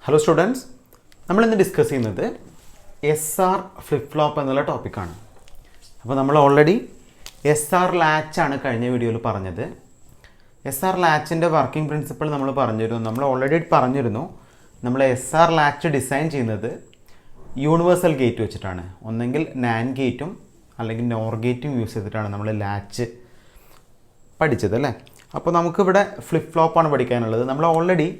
Hello students, നമ്മളിന്ന് discuss ചെയ്യുന്നത് SR flip flop എന്നുള്ള ടോപ്പിക്കാണ്. അപ്പോൾ നമ്മൾ ഓൾറെഡി SR ലാച്ചാണ് കഴിഞ്ഞ വീഡിയോയിൽ പറഞ്ഞത്. SR ലാച്ചിൻ്റെ വർക്കിംഗ് പ്രിൻസിപ്പിൾ നമ്മൾ പറഞ്ഞിരുന്നു. നമ്മൾ SR ലാച്ച് ഡിസൈൻ ചെയ്യുന്നത് യൂണിവേഴ്സൽ ഗേറ്റ് വെച്ചിട്ടാണ്. ഒന്നെങ്കിൽ NAND ഗേറ്റും അല്ലെങ്കിൽ NOR ഗേറ്റും യൂസ് ചെയ്തിട്ടാണ് നമ്മൾ ലാച്ച് പഠിച്ചത് അല്ലേ. അപ്പോൾ നമുക്കിവിടെ ഫ്ലിപ്പ് ഫ്ലോപ്പാണ് പഠിക്കാനുള്ളത്. നമ്മൾ ഓൾറെഡി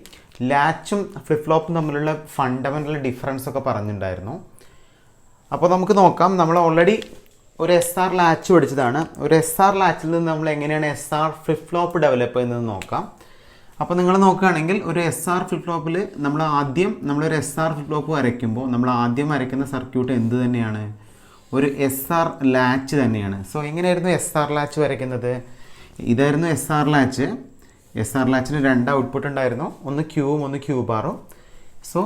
ലാച്ചും ഫ്ലിപ്പ് ഫ്ലോപ്പും തമ്മിലുള്ള ഫണ്ടമെൻ്റൽ ഡിഫറൻസ് ഒക്കെ പറഞ്ഞിട്ടുണ്ടായിരുന്നു. അപ്പോൾ നമുക്ക് നോക്കാം. നമ്മൾ ഓൾറെഡി ഒരു SR ലാച്ച് പഠിച്ചതാണ്. ഒരു SR ലാച്ചിൽ നിന്ന് നമ്മൾ എങ്ങനെയാണ് SR ഫ്ലിപ്പ് ഫ്ലോപ്പ് ഡെവലപ്പ് ചെയ്യുന്നത് നോക്കാം. അപ്പോൾ നിങ്ങൾ നോക്കുകയാണെങ്കിൽ ഒരു SR ഫ്ലിപ്പ് ഫ്ലോപ്പിൽ നമ്മളൊരു SR ഫ്ലിപ്പ് ഫ്ലോപ്പ് വരയ്ക്കുമ്പോൾ നമ്മൾ ആദ്യം വരയ്ക്കുന്ന സർക്യൂട്ട് എന്ത് തന്നെയാണ്? ഒരു SR ലാച്ച് തന്നെയാണ്. സോ എങ്ങനെയായിരുന്നു SR ലാച്ച് വരയ്ക്കുന്നത്? ഇതായിരുന്നു SR ലാച്ച്. SR ലാച്ചിന് രണ്ട് ഔട്ട്പുട്ട് ഉണ്ടായിരുന്നു, ഒന്ന് ക്യൂവും ഒന്ന് ക്യൂ ബാറും. സോ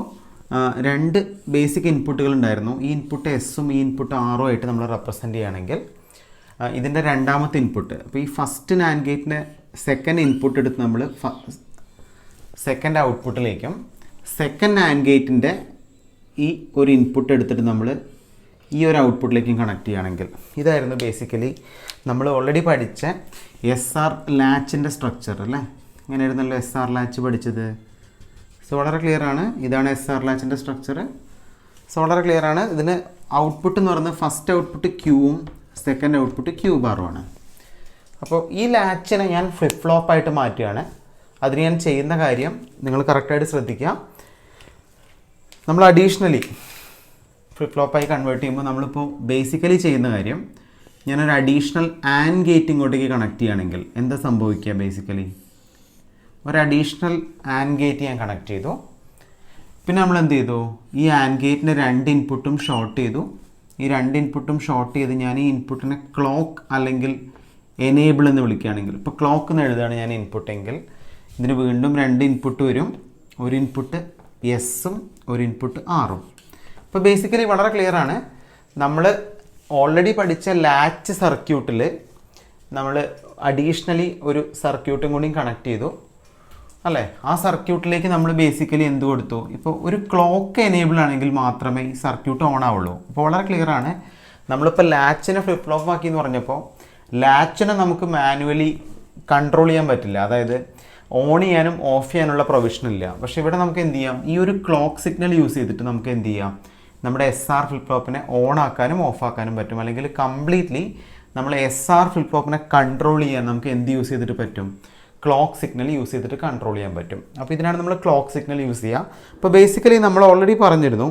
രണ്ട് ബേസിക് ഇൻപുട്ടുകൾ ഉണ്ടായിരുന്നു. ഈ ഇൻപുട്ട് എസ്സും ഈ ഇൻപുട്ട് ആറും ആയിട്ട് നമ്മൾ റെപ്രസെൻ്റ് ചെയ്യുകയാണെങ്കിൽ ഇതിൻ്റെ രണ്ടാമത്തെ ഇൻപുട്ട്, അപ്പോൾ ഈ ഫസ്റ്റ് NAND ഗേറ്റിൻ്റെ സെക്കൻഡ് ഇൻപുട്ട് എടുത്ത് നമ്മൾ സെക്കൻഡ് ഔട്ട്പുട്ടിലേക്കും സെക്കൻഡ് NAND ഗേറ്റിൻ്റെ ഈ ഒരു ഇൻപുട്ട് എടുത്തിട്ട് നമ്മൾ ഈ ഒരു ഔട്ട്പുട്ടിലേക്കും കണക്ട് ചെയ്യുകയാണെങ്കിൽ ഇതായിരുന്നു ബേസിക്കലി നമ്മൾ ഓൾറെഡി പഠിച്ച SR ലാച്ചിൻ്റെ സ്ട്രക്ചർ അല്ലേ. ഇങ്ങനെയായിരുന്നല്ലോ SR ലാച്ച് പഠിച്ചത്. സോ വളരെ ക്ലിയർ ആണ്. ഇതാണ് SR ലാച്ചിൻ്റെ സ്ട്രക്ചർ. സോ വളരെ ക്ലിയർ ആണ്. ഇതിന് ഔട്ട്പുട്ട് എന്ന് പറയുന്നത് ഫസ്റ്റ് ഔട്ട്പുട്ട് ക്യൂവും സെക്കൻഡ് ഔട്ട്പുട്ട് ക്യൂ ബാറുമാണ്. അപ്പോൾ ഈ ലാച്ചിനെ ഞാൻ ഫ്ലിപ്പ് ഫ്ലോപ്പായിട്ട് മാറ്റുകയാണ്. അതിന് ഞാൻ ചെയ്യുന്ന കാര്യം നിങ്ങൾ കറക്റ്റായിട്ട് ശ്രദ്ധിക്കുക. നമ്മൾ അഡീഷണലി ഫ്ലിപ്പ് ഫ്ലോപ്പായി കൺവേർട്ട് ചെയ്യുമ്പോൾ നമ്മളിപ്പോൾ ബേസിക്കലി ചെയ്യുന്ന കാര്യം, ഞാനൊരു അഡീഷണൽ ആൻഡ് ഗേറ്റ് ഇങ്ങോട്ടേക്ക് കണക്ട് ചെയ്യുകയാണെങ്കിൽ എന്താ സംഭവിക്കുക? ബേസിക്കലി ഒരു അഡീഷണൽ ആൻഡ് ഗേറ്റ് ഞാൻ കണക്ട് ചെയ്തു. പിന്നെ നമ്മൾ എന്ത് ചെയ്തു? ഈ ആൻഡ് ഗേറ്റിൻ്റെ രണ്ട് ഇൻപുട്ടും ഷോർട്ട് ചെയ്തു. ഈ രണ്ട് ഇൻപുട്ടും ഷോർട്ട് ചെയ്ത് ഞാൻ ഈ ഇൻപുട്ടിനെ ക്ലോക്ക് അല്ലെങ്കിൽ എനേബിൾ എന്ന് വിളിക്കുകയാണെങ്കിൽ, ഇപ്പോൾ ക്ലോക്ക് എന്ന് എഴുതുകയാണ് ഞാൻ ഇൻപുട്ടെങ്കിൽ, ഇതിന് വീണ്ടും രണ്ട് ഇൻപുട്ട് വരും. ഒരു ഇൻപുട്ട് എസ്സും ഒരു ഇൻപുട്ട് ആറും. അപ്പോൾ ബേസിക്കലി വളരെ ക്ലിയർ ആണ്. നമ്മൾ ഓൾറെഡി പഠിച്ച ലാച്ച് സർക്യൂട്ടിൽ നമ്മൾ അഡീഷണലി ഒരു സർക്യൂട്ടും കൂടി കണക്ട് ചെയ്തു അല്ലേ. ആ സർക്യൂട്ടിലേക്ക് നമ്മൾ ബേസിക്കലി എന്ത് കൊടുത്തു? ഇപ്പോൾ ഒരു ക്ലോക്ക് എനേബിൾ ആണെങ്കിൽ മാത്രമേ ഈ സർക്യൂട്ട് ഓൺ ആവുള്ളൂ. അപ്പോൾ വളരെ ക്ലിയർ ആണ്. നമ്മളിപ്പോൾ ലാച്ചിനെ ഫ്ലിപ്പ് ഫ്ലോപ്പ് ആക്കി എന്ന് പറഞ്ഞപ്പോൾ ലാച്ചിനെ നമുക്ക് മാനുവലി കൺട്രോൾ ചെയ്യാൻ പറ്റില്ല. അതായത് ഓൺ ചെയ്യാനും ഓഫ് ചെയ്യാനുള്ള പ്രൊവിഷൻ ഇല്ല. പക്ഷേ ഇവിടെ നമുക്ക് എന്ത് ചെയ്യാം? ഈ ഒരു ക്ലോക്ക് സിഗ്നൽ യൂസ് ചെയ്തിട്ട് നമുക്ക് എന്ത് ചെയ്യാം? നമ്മുടെ SR ഫ്ലിപ്പ് ഫ്ലോപ്പിനെ ഓൺ ആക്കാനും ഓഫ് ആക്കാനും പറ്റും. അല്ലെങ്കിൽ കംപ്ലീറ്റ്ലി നമ്മൾ SR ഫ്ലിപ്പ് ഫ്ലോപ്പിനെ കൺട്രോൾ ചെയ്യാൻ നമുക്ക് എന്ത് യൂസ് ചെയ്തിട്ട് പറ്റും? ക്ലോക്ക് സിഗ്നൽ യൂസ് ചെയ്തിട്ട് കൺട്രോൾ ചെയ്യാൻ പറ്റും. അപ്പോൾ ഇതിനാണ് നമ്മൾ ക്ലോക്ക് സിഗ്നൽ യൂസ് ചെയ്യുക. അപ്പോൾ ബേസിക്കലി നമ്മൾ ഓൾറെഡി പറഞ്ഞിരുന്നു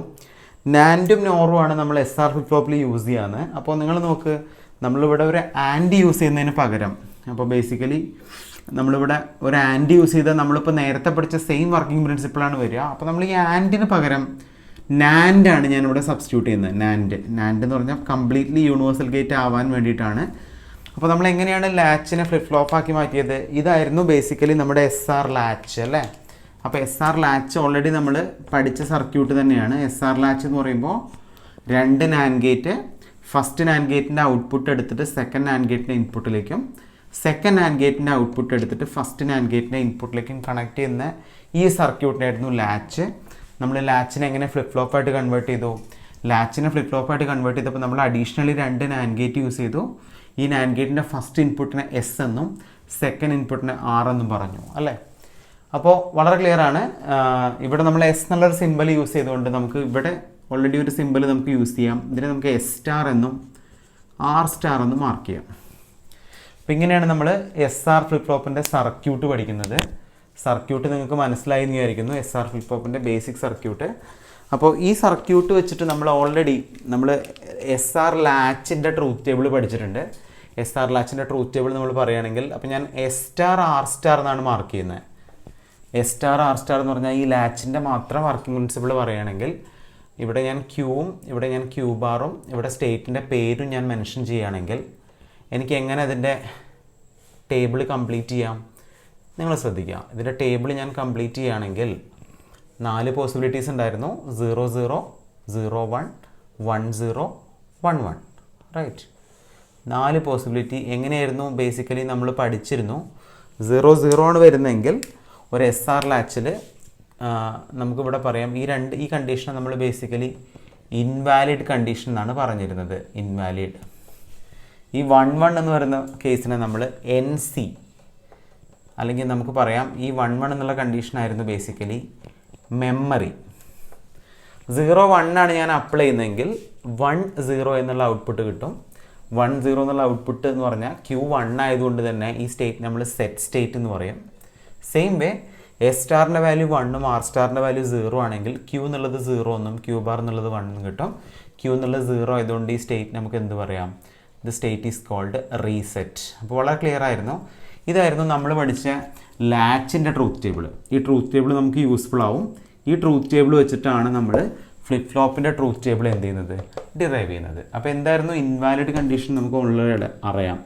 നാൻഡും നോറും ആണ് നമ്മൾ SR ഫ്ലിപ്പ് ഫ്ലോപ്പിൽ യൂസ് ചെയ്യാന്ന്. അപ്പോൾ നിങ്ങൾ നോക്ക്, നമ്മളിവിടെ ഒരു ആൻഡ് യൂസ് ചെയ്യുന്നതിന് പകരം, അപ്പോൾ ബേസിക്കലി നമ്മളിവിടെ ഒരു ആൻഡ് യൂസ് ചെയ്താൽ നമ്മളിപ്പോൾ നേരത്തെ പഠിച്ച സെയിം വർക്കിംഗ് പ്രിൻസിപ്പിളാണ് വരിക. അപ്പോൾ നമ്മൾ ഈ ആൻഡിന് പകരം നാൻഡാണ് ഞാനിവിടെ സബ്സ്റ്റിറ്റ്യൂട്ട് ചെയ്യുന്നത്. നാൻഡ് എന്ന് പറഞ്ഞാൽ കംപ്ലീറ്റ്ലി യൂണിവേഴ്സൽ ഗേറ്റ് ആവാൻ വേണ്ടിയിട്ടാണ്. അപ്പോൾ നമ്മൾ എങ്ങനെയാണ് ലാച്ചിനെ ഫ്ലിപ്പ് ഫ്ലോപ്പ് ആക്കി മാറ്റിയത്? ഇതായിരുന്നു ബേസിക്കലി നമ്മുടെ SR ലാച്ച് അല്ലേ. അപ്പോൾ SR ലാച്ച് ഓൾറെഡി നമ്മൾ പഠിച്ച സർക്യൂട്ട് തന്നെയാണ്. SR ലാച്ച് എന്ന് പറയുമ്പോൾ രണ്ട് NAND ഗേറ്റ്, ഫസ്റ്റ് NAND ഗേറ്റിൻ്റെ ഔട്ട്പുട്ട് എടുത്തിട്ട് സെക്കൻഡ് NAND ഗേറ്റിൻ്റെ ഇൻപുട്ടിലേക്കും സെക്കൻഡ് NAND ഗേറ്റിൻ്റെ ഔട്ട്പുട്ട് എടുത്തിട്ട് ഫസ്റ്റ് NAND ഗേറ്റിൻ്റെ ഇൻപുട്ടിലേക്കും കണക്ട് ചെയ്യുന്ന ഈ സർക്യൂട്ടിനായിരുന്നു ലാച്ച്. നമ്മൾ ലാച്ചിനെ എങ്ങനെ ഫ്ലിപ്പ് ഫ്ലോപ്പായിട്ട് കൺവേർട്ട് ചെയ്തു? ലാച്ചിനെ ഫ്ലിപ്പ് ഫ്ലോപ്പായിട്ട് കൺവേർട്ട് ചെയ്തപ്പോൾ നമ്മൾ അഡീഷണലി രണ്ട് NAND ഗേറ്റ് യൂസ് ചെയ്തു. ഈ NAND ഗേറ്റിൻ്റെ ഫസ്റ്റ് ഇൻപുട്ടിനെ S എന്നും സെക്കൻഡ് ഇൻപുട്ടിനെ R എന്നും പറഞ്ഞു അല്ലേ. അപ്പോൾ വളരെ ക്ലിയർ ആണ്. ഇവിടെ നമ്മൾ S എന്നുള്ളൊരു സിമ്പിൾ യൂസ് ചെയ്തുകൊണ്ട് നമുക്ക് ഇവിടെ ഓൾറെഡി ഒരു സിമ്പിൾ നമുക്ക് യൂസ് ചെയ്യാം. ഇതിനെ നമുക്ക് S സ്റ്റാർ എന്നും R സ്റ്റാർ എന്നും മാർക്ക് ചെയ്യാം. അപ്പോൾ ഇങ്ങനെയാണ് നമ്മൾ SR ഫ്ലിപ്പ് ഫ്ലോപ്പിൻ്റെ സർക്യൂട്ട് പഠിക്കുന്നത്. സർക്യൂട്ട് നിങ്ങൾക്ക് മനസ്സിലായി എന്ന് വിചാരിക്കുന്നു, SR ഫ്ലിപ്പ് ഫ്ലോപ്പിൻ്റെ ബേസിക് സർക്യൂട്ട്. അപ്പോൾ ഈ സർക്യൂട്ട് വെച്ചിട്ട് നമ്മൾ SR ലാച്ചിൻ്റെ ട്രൂത്ത് ടേബിൾ പഠിച്ചിട്ടുണ്ട്. SR ലാച്ചിൻ്റെ ട്രൂത്ത് ടേബിൾ നമ്മൾ പറയുകയാണെങ്കിൽ, അപ്പോൾ ഞാൻ S സ്റ്റാർ R സ്റ്റാർ എന്നാണ് മാർക്ക് ചെയ്യുന്നത്. S സ്റ്റാർ R സ്റ്റാർ എന്ന് പറഞ്ഞാൽ ഈ ലാച്ചിൻ്റെ മാത്രം വർക്കിംഗ് പ്രിൻസിപ്പിൾ പറയുകയാണെങ്കിൽ, ഇവിടെ ഞാൻ ക്യൂവും ഇവിടെ ഞാൻ ക്യൂ ബാറും ഇവിടെ സ്റ്റേറ്റിൻ്റെ പേരും ഞാൻ മെൻഷൻ ചെയ്യുകയാണെങ്കിൽ എനിക്ക് എങ്ങനെ അതിൻ്റെ ടേബിൾ കംപ്ലീറ്റ് ചെയ്യാം? നിങ്ങൾ ശ്രദ്ധിക്കുക. ഇതിൻ്റെ ടേബിൾ ഞാൻ കംപ്ലീറ്റ് ചെയ്യുകയാണെങ്കിൽ 4 പോസിബിലിറ്റീസ് ഉണ്ടായിരുന്നു. 0 0 0 1 1 0 1 1 റൈറ്റ്. 4 പോസിബിലിറ്റി എങ്ങനെയായിരുന്നു? ബേസിക്കലി നമ്മൾ പഠിച്ചിരുന്നു 0 0 ആണ് വരുന്നതെങ്കിൽ ഒരു SR ലാച്ചിൽ നമുക്കിവിടെ പറയാം ഈ കണ്ടീഷൻ നമ്മൾ ബേസിക്കലി ഇൻവാലിഡ് കണ്ടീഷൻ എന്നാണ് പറഞ്ഞിരുന്നത്. ഇൻവാലിഡ്. ഈ 1 എന്ന് പറയുന്ന കേസിനെ നമ്മൾ NC അല്ലെങ്കിൽ നമുക്ക് പറയാം ഈ 1 എന്നുള്ള കണ്ടീഷനായിരുന്നു ബേസിക്കലി മെമ്മറി. 0 1 ആണ് ഞാൻ അപ്ലൈ ചെയ്യുന്നതെങ്കിൽ 1 0 എന്നുള്ള ഔട്ട്പുട്ട് കിട്ടും. 1 0 എന്നുള്ള ഔട്ട്പുട്ട് എന്ന് പറഞ്ഞാൽ Q1 ആയതുകൊണ്ട് തന്നെ ഈ സ്റ്റേറ്റ് നമ്മൾ സെറ്റ് സ്റ്റേറ്റ് എന്ന് പറയും. സെയിം വേ S സ്റ്റാറിൻ്റെ വാല്യൂ 1ഉം R സ്റ്റാറിൻ്റെ വാല്യൂ 0 ആണെങ്കിൽ Q എന്നുള്ളത് 0 എന്നും Q ബാർ എന്നുള്ളത് 1 എന്നും കിട്ടും. Q എന്നുള്ളത് 0 ആയതുകൊണ്ട് ഈ സ്റ്റേറ്റ് നമുക്ക് എന്ത് പറയാം? The state is called reset. അപ്പോൾ വളരെ ക്ലിയർ ആയിരുന്നു. ഇതായിരുന്നു നമ്മൾ പഠിച്ച ലാച്ചിൻ്റെ ട്രൂത്ത് ടേബിൾ. ഈ ട്രൂത്ത് ടേബിൾ നമുക്ക് യൂസ്ഫുൾ ആവും. ഈ ട്രൂത്ത് ടേബിൾ വെച്ചിട്ടാണ് നമ്മൾ ഫ്ലിപ്പ് ഫ്ലോപ്പിൻ്റെ ട്രൂത്ത് ടേബിൾ എന്ത് ചെയ്യുന്നത്? ഡിറൈവ് ചെയ്യുന്നത്. അപ്പോൾ എന്തായിരുന്നു ഇൻവാലിഡ് കണ്ടീഷൻ? നമുക്ക് ഓൾറെഡി അറിയാം.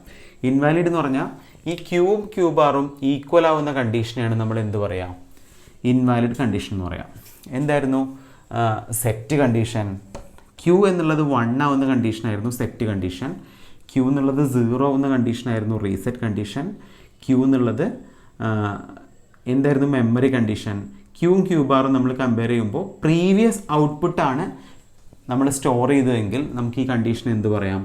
ഇൻവാലിഡ് എന്ന് പറഞ്ഞാൽ ഈ ക്യൂവും ക്യൂ ബാറും ഈക്വൽ ആവുന്ന കണ്ടീഷനെയാണ് നമ്മൾ എന്ത് പറയാം? ഇൻവാലിഡ് കണ്ടീഷൻ എന്ന് പറയാം. എന്തായിരുന്നു സെറ്റ് കണ്ടീഷൻ? ക്യൂ എന്നുള്ളത് 1 ആവുന്ന കണ്ടീഷനായിരുന്നു സെറ്റ് കണ്ടീഷൻ. ക്യൂ എന്നുള്ളത് 0 ആവുന്ന കണ്ടീഷനായിരുന്നു റീസെറ്റ് കണ്ടീഷൻ. ക്യൂ എന്നുള്ളത് എന്തായിരുന്നു? Memory condition. ക്യൂവും ക്യൂ ബാറും നമ്മൾ കമ്പയർ ചെയ്യുമ്പോൾ പ്രീവിയസ് ഔട്ട്പുട്ടാണ് നമ്മൾ സ്റ്റോർ ചെയ്തതെങ്കിൽ നമുക്ക് ഈ കണ്ടീഷൻ എന്ത് പറയാം?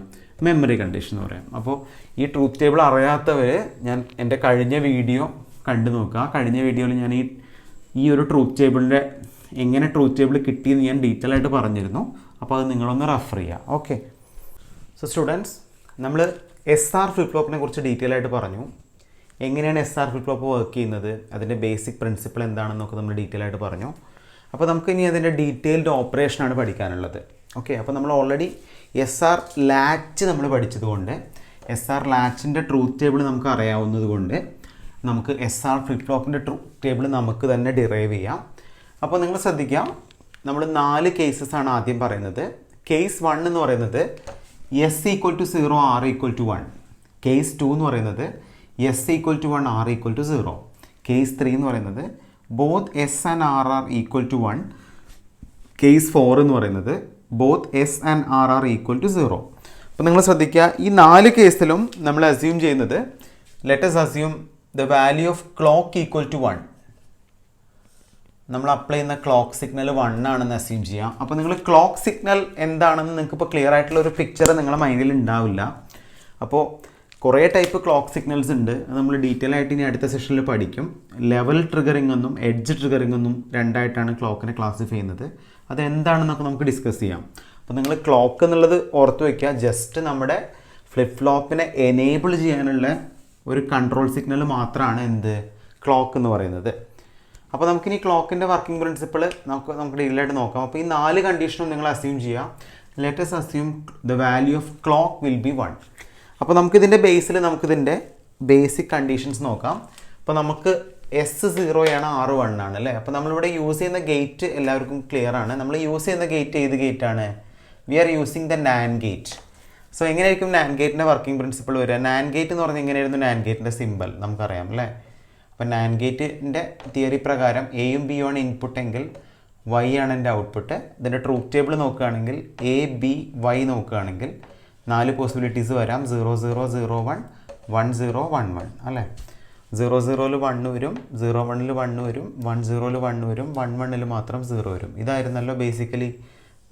മെമ്മറി കണ്ടീഷൻ എന്ന് പറയാം. അപ്പോൾ ഈ ട്രൂത്ത് ടേബിൾ അറിയാത്തവർ ഞാൻ എൻ്റെ കഴിഞ്ഞ വീഡിയോ കണ്ടു നോക്കുക. കഴിഞ്ഞ വീഡിയോയിൽ ഞാൻ ഈ ഒരു ട്രൂത്ത് ടേബിളിൻ്റെ എങ്ങനെ ട്രൂത്ത് ടേബിൾ കിട്ടിയെന്ന് ഞാൻ ഡീറ്റെയിൽ ആയിട്ട് പറഞ്ഞിരുന്നു. അപ്പോൾ അത് നിങ്ങളൊന്ന് റെഫർ ചെയ്യുക. ഓക്കെ. സോ സ്റ്റുഡൻസ്, നമ്മൾ SR ഫ്ലിപ്പ് ഫ്ലോപ്പിനെ കുറിച്ച് ഡീറ്റെയിൽ ആയിട്ട് പറഞ്ഞു. എങ്ങനെയാണ് SR ഫ്ലിപ്പ് ഫ്ലോപ്പ് വർക്ക് ചെയ്യുന്നത്, അതിൻ്റെ ബേസിക് പ്രിൻസിപ്പിൾ എന്താണെന്നൊക്കെ നമ്മൾ ഡീറ്റെയിൽ ആയിട്ട് പറഞ്ഞു. അപ്പോൾ നമുക്ക് ഇനി അതിൻ്റെ ഡീറ്റെയിൽഡ് ഓപ്പറേഷനാണ് പഠിക്കാനുള്ളത്. ഓക്കെ. അപ്പോൾ നമ്മൾ ഓൾറെഡി SR ലാച്ച് നമ്മൾ പഠിച്ചതുകൊണ്ട് SR ലാച്ചിൻ്റെ ട്രൂത്ത് ടേബിൾ നമുക്ക് അറിയാവുന്നത് കൊണ്ട് നമുക്ക് SR ഫ്ലിപ്പ് ഫ്ലോപ്പിൻ്റെ ട്രൂത്ത് ടേബിൾ നമുക്ക് തന്നെ ഡിറൈവ് ചെയ്യാം. അപ്പോൾ നിങ്ങൾ ശ്രദ്ധിക്കാം, നമ്മൾ 4 കേസസ് ആണ് ആദ്യം പറയുന്നത്. കേസ് 1 എന്ന് പറയുന്നത് S = 0 R = 1. കേസ് 2 എന്ന് പറയുന്നത് S = 1 R = 0. കേസ് 3 എന്ന് പറയുന്നത് both S and R are equal to 1. Case 4 എന്ന് പറയുന്നത് both S and R are equal to 0. അപ്പോൾ നിങ്ങൾ ശ്രദ്ധിക്കുക, ഈ 4 കേസിലും നമ്മൾ അസ്യൂം ചെയ്യുന്നത് let us assume the value of clock equal to 1. നമ്മൾ അപ്ലൈ ചെയ്യുന്ന ക്ലോക്ക് സിഗ്നൽ 1 ആണെന്ന് അസ്യൂം ചെയ്യാം. അപ്പോൾ നിങ്ങൾ ക്ലോക്ക് സിഗ്നൽ എന്താണെന്ന് നിങ്ങൾക്ക് ഇപ്പോൾ ക്ലിയർ ആയിട്ടുള്ള ഒരു പിക്ചർ നിങ്ങളുടെ മൈൻഡിൽ ഉണ്ടാവില്ല. അപ്പോൾ കുറേ ടൈപ്പ് ക്ലോക്ക് സിഗ്നൽസ് ഉണ്ട്. അത് നമ്മൾ ഡീറ്റെയിൽ ആയിട്ട് ഇനി അടുത്ത സെഷനിൽ പഠിക്കും. ലെവൽ ട്രിഗറിംഗ് എന്നും എഡ്ജ് ട്രിഗറിംഗ് എന്നും രണ്ടായിട്ടാണ് ക്ലോക്കിനെ ക്ലാസിഫൈ ചെയ്യുന്നത്. അതെന്താണെന്നൊക്കെ നമുക്ക് ഡിസ്കസ് ചെയ്യാം. അപ്പോൾ നിങ്ങൾ ക്ലോക്ക് എന്നുള്ളത് ഓർത്ത് വയ്ക്കുക. ജസ്റ്റ് നമ്മുടെ ഫ്ലിപ്പ് ഫ്ലോപ്പിനെ എനേബിൾ ചെയ്യാനുള്ള ഒരു കൺട്രോൾ സിഗ്നൽ മാത്രമാണ് എന്ത്? ക്ലോക്ക് എന്ന് പറയുന്നത്. അപ്പോൾ നമുക്കിനി ക്ലോക്കിൻ്റെ വർക്കിംഗ് പ്രിൻസിപ്പിൾ നമുക്ക് ഡീറ്റെയിൽ ആയിട്ട് നോക്കാം. അപ്പോൾ ഈ 4 കണ്ടീഷനും നിങ്ങൾ അസ്യൂം ചെയ്യാം. Let us assume the value of clock will be 1. അപ്പോൾ നമുക്കിതിൻ്റെ ബേസിൽ നമുക്കിതിൻ്റെ ബേസിക് കണ്ടീഷൻസ് നോക്കാം. അപ്പോൾ നമുക്ക് S 0 ആണ്, R 1 ആണ് അല്ലേ. അപ്പോൾ നമ്മളിവിടെ യൂസ് ചെയ്യുന്ന ഗേറ്റ് എല്ലാവർക്കും ക്ലിയർ ആണ്. നമ്മൾ യൂസ് ചെയ്യുന്ന ഗേറ്റ് ഏത് ഗേറ്റാണ്? We are using the NAND gate. So എങ്ങനെയായിരിക്കും NAND ഗേറ്റിൻ്റെ വർക്കിംഗ് പ്രിൻസിപ്പിൾ വരിക? NAND ഗേറ്റ് എന്ന് പറഞ്ഞാൽ എങ്ങനെയായിരുന്നു NAND ഗേറ്റിൻ്റെ സിമ്പിൾ നമുക്കറിയാം അല്ലേ. അപ്പോൾ NAND ഗേറ്റിൻ്റെ തിയറി പ്രകാരം എയും ബിയും ആണ് ഇൻപുട്ട് എങ്കിൽ Y ആണ് എൻ്റെ ഔട്ട്പുട്ട്. ഇതിൻ്റെ ട്രൂത്ത് ടേബിൾ നോക്കുകയാണെങ്കിൽ A B Y നോക്കുകയാണെങ്കിൽ 4 പോസിബിലിറ്റീസ് വരാം. 0 0 0 1 1 0 1 1 അല്ലേ. 0 0ൽ 1 വരും, 0 1ൽ 1 വരും, 1 0ൽ 1 വരും, 1 1ൽ മാത്രം 0 വരും. ഇതായിരുന്നല്ലോ ബേസിക്കലി